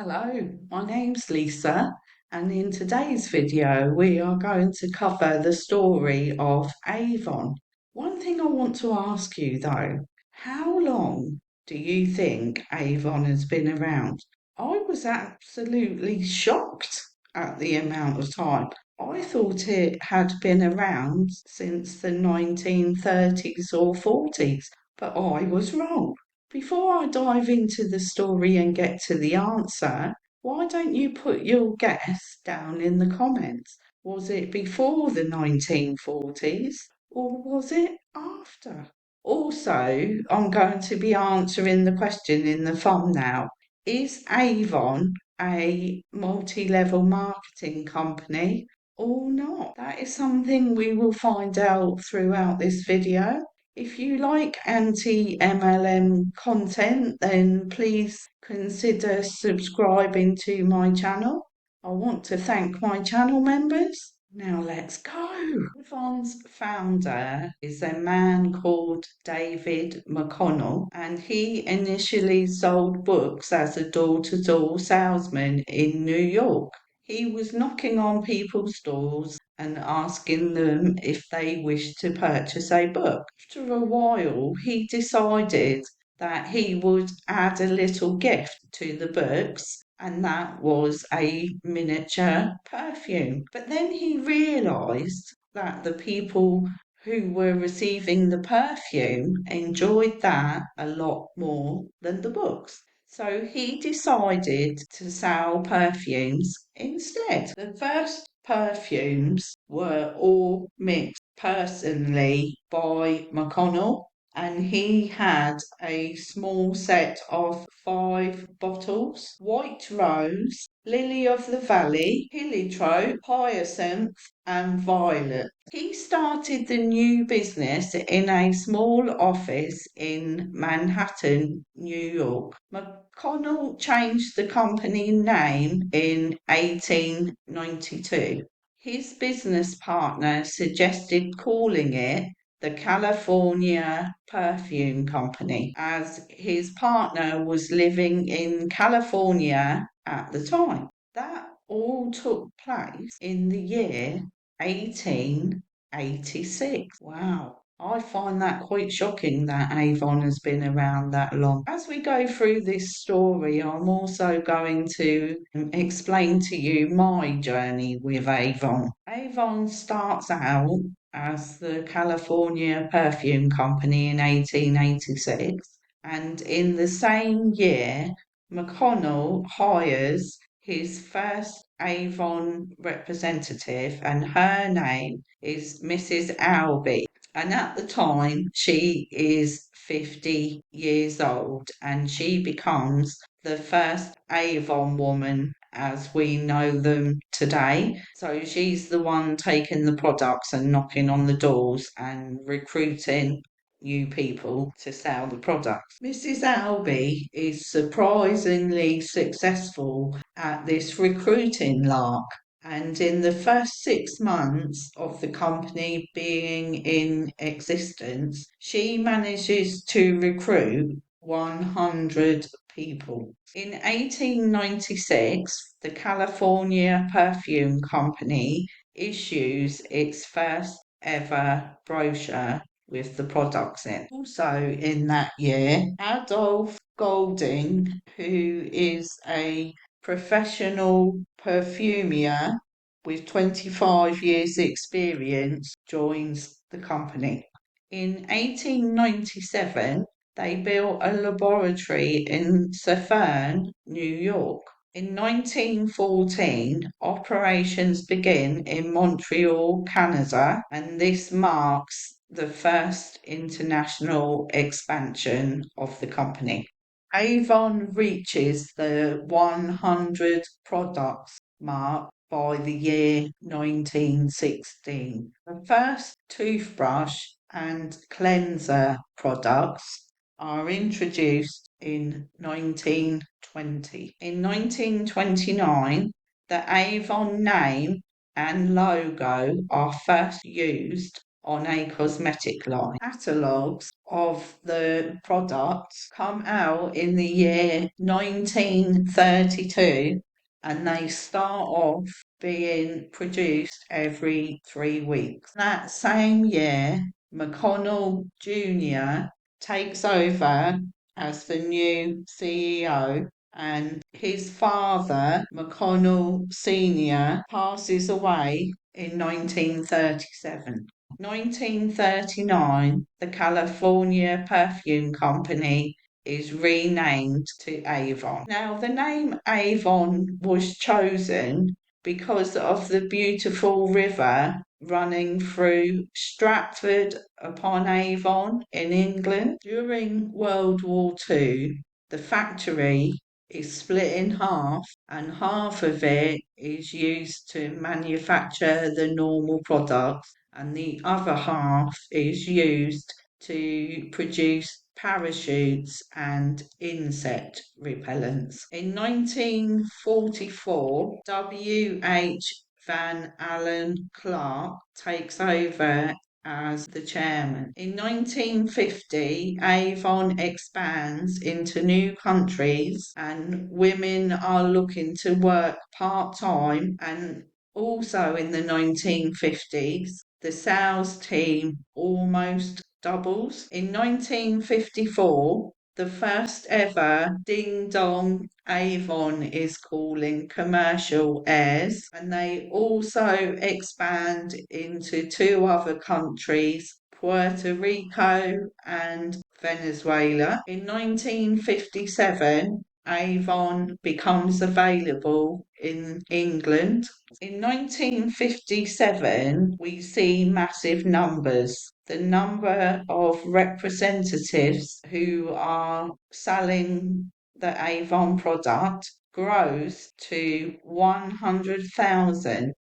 Hello, my name's Lisa, and in today's video, we are going to cover the story of Avon. One thing I want to ask you though, how long do you think Avon has been around? I was absolutely shocked at the amount of time. I thought it had been around since the 1930s or 40s, but I was wrong. Before I dive into the story and get to the answer, why don't you put your guess down in the comments? Was it before the 1940s or was it after? Also, I'm going to be answering the question in the thumbnail. Is Avon a multi-level marketing company or not? That is something we will find out throughout this video. If you like anti-MLM content, then please consider subscribing to my channel. I want to thank my channel members. Now let's go. Avon's founder is a man called David McConnell, and he initially sold books as a door-to-door salesman in New York. He was knocking on people's doors and asking them if they wished to purchase a book. After a while, he decided that he would add a little gift to the books, and that was a miniature perfume. But then he realised that the people who were receiving the perfume enjoyed that a lot more than the books. So he decided to sell perfumes instead. The first perfumes were all mixed personally by McConnell, and he had a small set of 5 bottles: White Rose, Lily of the Valley, Heliotrope, Hyacinth, and Violet. He started the new business in a small office in Manhattan, New York. McConnell changed the company name in 1892. His business partner suggested calling it the California Perfume Company, as his partner was living in California at the time. That all took place in the year 1886. Wow. I find that quite shocking that Avon has been around that long. As we go through this story, I'm also going to explain to you my journey with Avon. Avon starts out as the California Perfume Company in 1886, and in the same year, McConnell hires his first Avon representative, and her name is Mrs. Albee. And at the time, she is 50 years old, and she becomes the first Avon woman as we know them today. So she's the one taking the products and knocking on the doors and recruiting new people to sell the products. Mrs. Albee is surprisingly successful at this recruiting lark. And in the first 6 months of the company being in existence, she manages to recruit 100 people. In 1896, the California Perfume Company issues its first ever brochure with the products in. Also in that year, Adolph Golding, who is a professional perfumer with 25 years experience, joins the company. In 1897, they built a laboratory in Suffern, New York. In 1914, operations begin in Montreal, Canada, and this marks the first international expansion of the company. Avon reaches the 100 products mark by the year 1916. The first toothbrush and cleanser products are introduced in 1920. In 1929, the Avon name and logo are first used on a cosmetic line. Catalogues of the products come out in the year 1932, and they start off being produced every 3 weeks. That same year, McConnell Jr. takes over as the new CEO, and his father, McConnell Sr., passes away in 1937. 1939, the California Perfume Company is renamed to Avon. Now, the name Avon was chosen because of the beautiful river running through Stratford upon Avon in England. During World War II, the factory is split in half, and half of it is used to manufacture the normal products, and the other half is used to produce parachutes and insect repellents. In 1944, W.H. Van Allen Clark takes over as the chairman. In 1950, Avon expands into new countries, and women are looking to work part-time. And also in the 1950s, the sales team almost doubles. In 1954, the first ever Ding Dong Avon is calling commercial airs, and they also expand into two other countries, Puerto Rico and Venezuela. In 1957, Avon becomes available in England. In 1957, we see massive numbers. The number of representatives who are selling the Avon product grows to 100,000,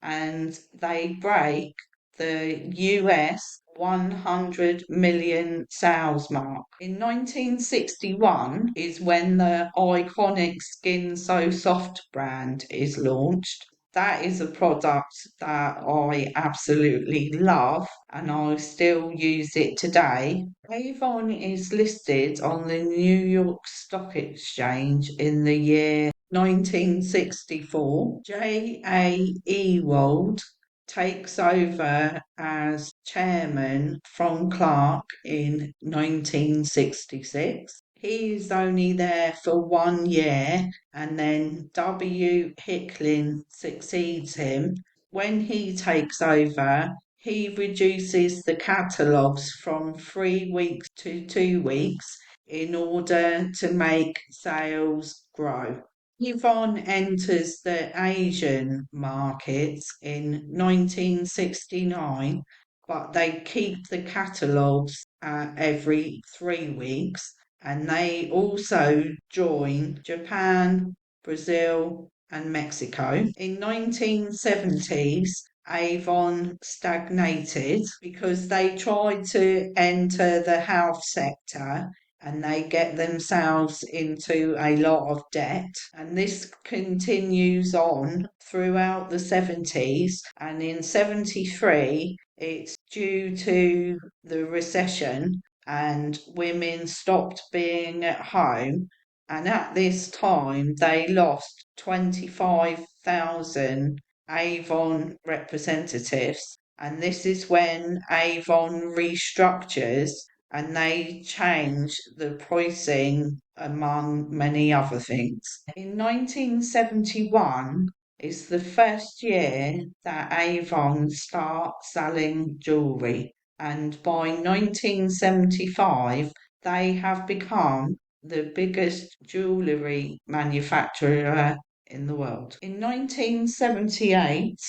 and they break the US 100 million sales mark. In 1961 is when the iconic Skin So Soft brand is launched. That is a product that I absolutely love, and I still use it today. Avon is listed on the New York Stock Exchange in the year 1964. J.A. Ewald takes over as chairman from Clark in 1966. He is only there for 1 year, and then W. Hicklin succeeds him. When he takes over, he reduces the catalogues from 3 weeks to 2 weeks in order to make sales grow. Avon enters the Asian markets in 1969, but they keep the catalogues every 3 weeks, and they also join Japan, Brazil, and Mexico. In 1970s, Avon stagnated because they tried to enter the health sector, and they get themselves into a lot of debt. And this continues on throughout the 70s. And in 73, it's due to the recession, and women stopped being at home. And at this time, they lost 25,000 Avon representatives. And this is when Avon restructures, and they change the pricing among many other things. In 1971 is the first year that Avon start selling jewellery, and by 1975 they have become the biggest jewellery manufacturer in the world. In 1978,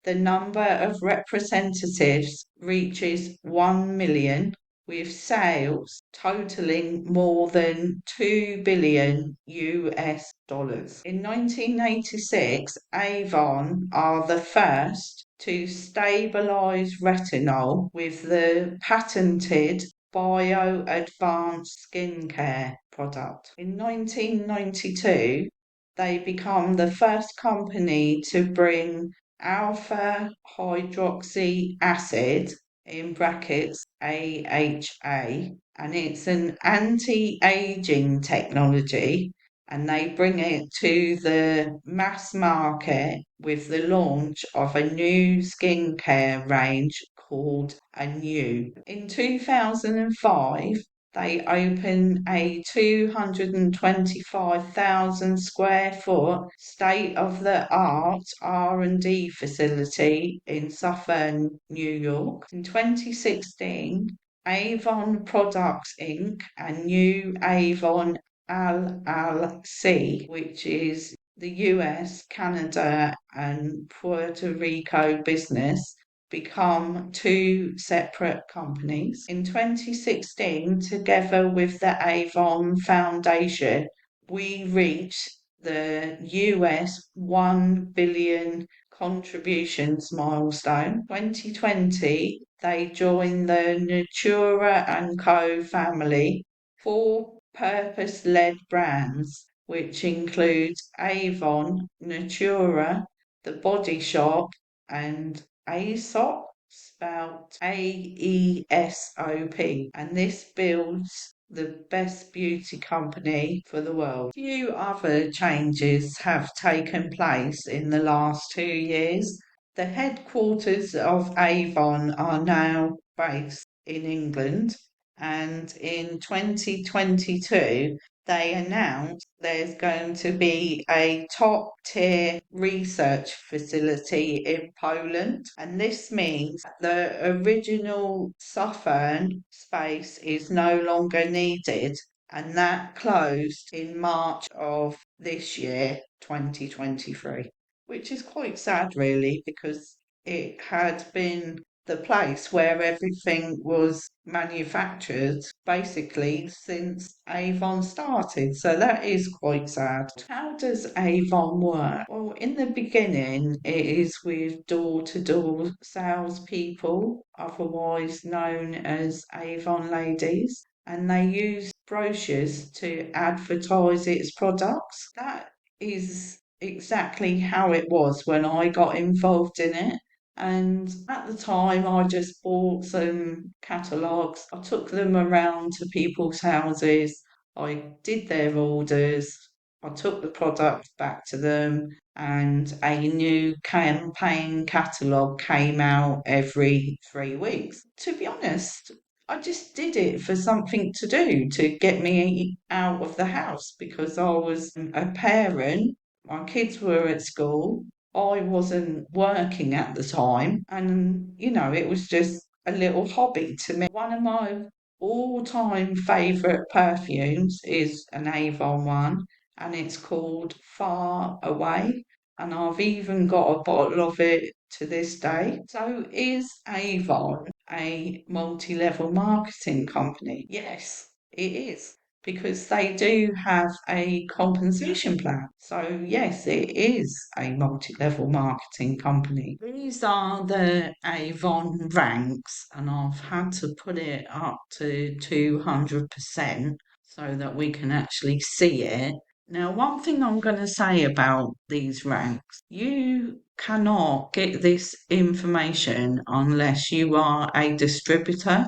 the number of representatives reaches 1 million, with sales totaling more than 2 billion US dollars. In 1986, Avon are the first to stabilize retinol with the patented bio-advanced skincare product. In 1992, they become the first company to bring alpha hydroxy acid in brackets AHA, and it's an anti-aging technology, and they bring it to the mass market with the launch of a new skincare range called Anew. In 2005, they opened a 225,000 square foot state-of-the-art R&D facility in Southern New York. In 2016, Avon Products Inc. and New Avon LLC, which is the US, Canada, and Puerto Rico business, become two separate companies. In 2016, together with the Avon Foundation, we reached the US 1 billion contributions milestone. 2020, they joined the Natura & Co family, four purpose-led brands, which includes Avon, Natura, The Body Shop, and Aesop, spelled AESOP, and this builds the best beauty company for the world. A few other changes have taken place in the last 2 years. The headquarters of Avon are now based in England, and in 2022 they announced there's going to be a top tier research facility in Poland, and this means the original Southern space is no longer needed, and that closed in March of this year, 2023, which is quite sad, really, because it had been the place where everything was manufactured basically since Avon started. So that is quite sad. How does Avon work? Well, in the beginning, it is with door to door salespeople, otherwise known as Avon ladies, and they use brochures to advertise its products. That is exactly how it was when I got involved in it. And at the time, I just bought some catalogues. I took them around to people's houses. I did their orders. I took the product back to them, and a new campaign catalogue came out every 3 weeks. To be honest, I just did it for something to do to get me out of the house because I was a parent. My kids were at school. I wasn't working at the time, and it was just a little hobby to me. One of my all-time favourite perfumes is an Avon one, and it's called Far Away, and I've even got a bottle of it to this day. So is Avon a multi-level marketing company? Yes, it is, because they do have a compensation plan. So, yes, it is a multi level marketing company. These are the Avon ranks, and I've had to put it up to 200% so that we can actually see it. Now, one thing I'm going to say about these ranks, you cannot get this information unless you are a distributor,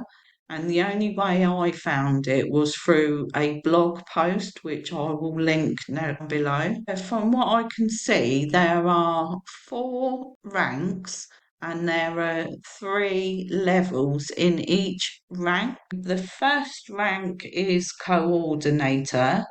and the only way I found it was through a blog post, which I will link down below. From what I can see, there are 4 ranks and there are 3 levels in each rank. The first rank is coordinator,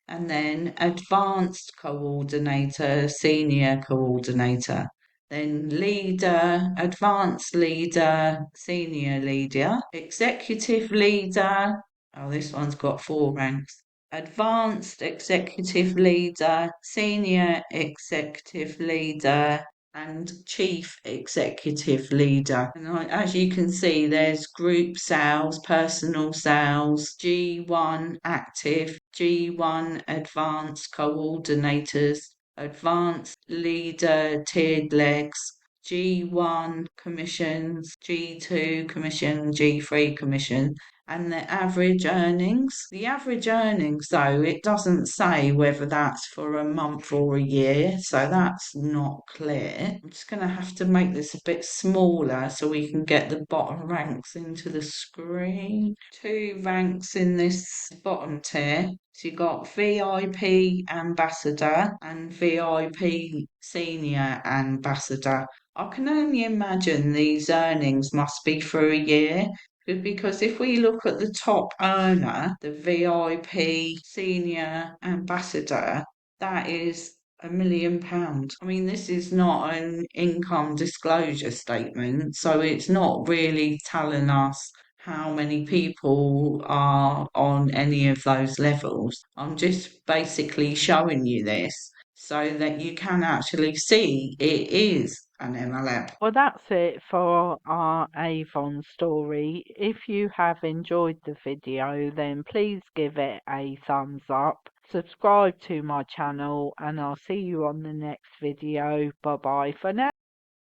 and then advanced coordinator, senior coordinator, then leader, advanced leader, senior leader, executive leader. Oh, this one's got 4 ranks. Advanced executive leader, senior executive leader, and chief executive leader. And as you can see, there's group sales, personal sales, G1 active, G1 advanced coordinators, advanced leader tiered legs, G1 commissions, G2 commission, G3 commission, and the average earnings. The average earnings, though, it doesn't say whether that's for a month or a year, so that's not clear. I'm just going to have to make this a bit smaller so we can get the bottom ranks into the screen. 2 ranks in this bottom tier. So you got VIP Ambassador and VIP Senior Ambassador. I can only imagine these earnings must be for a year, because if we look at the top earner, the VIP Senior Ambassador, that is £1 million. I mean, this is not an income disclosure statement, so it's not really telling us how many people are on any of those levels. I'm just basically showing you this so that you can actually see it is an MLM. Well, that's it for our Avon story. If you have enjoyed the video, then please give it a thumbs up. Subscribe to my channel, and I'll see you on the next video. Bye bye for now.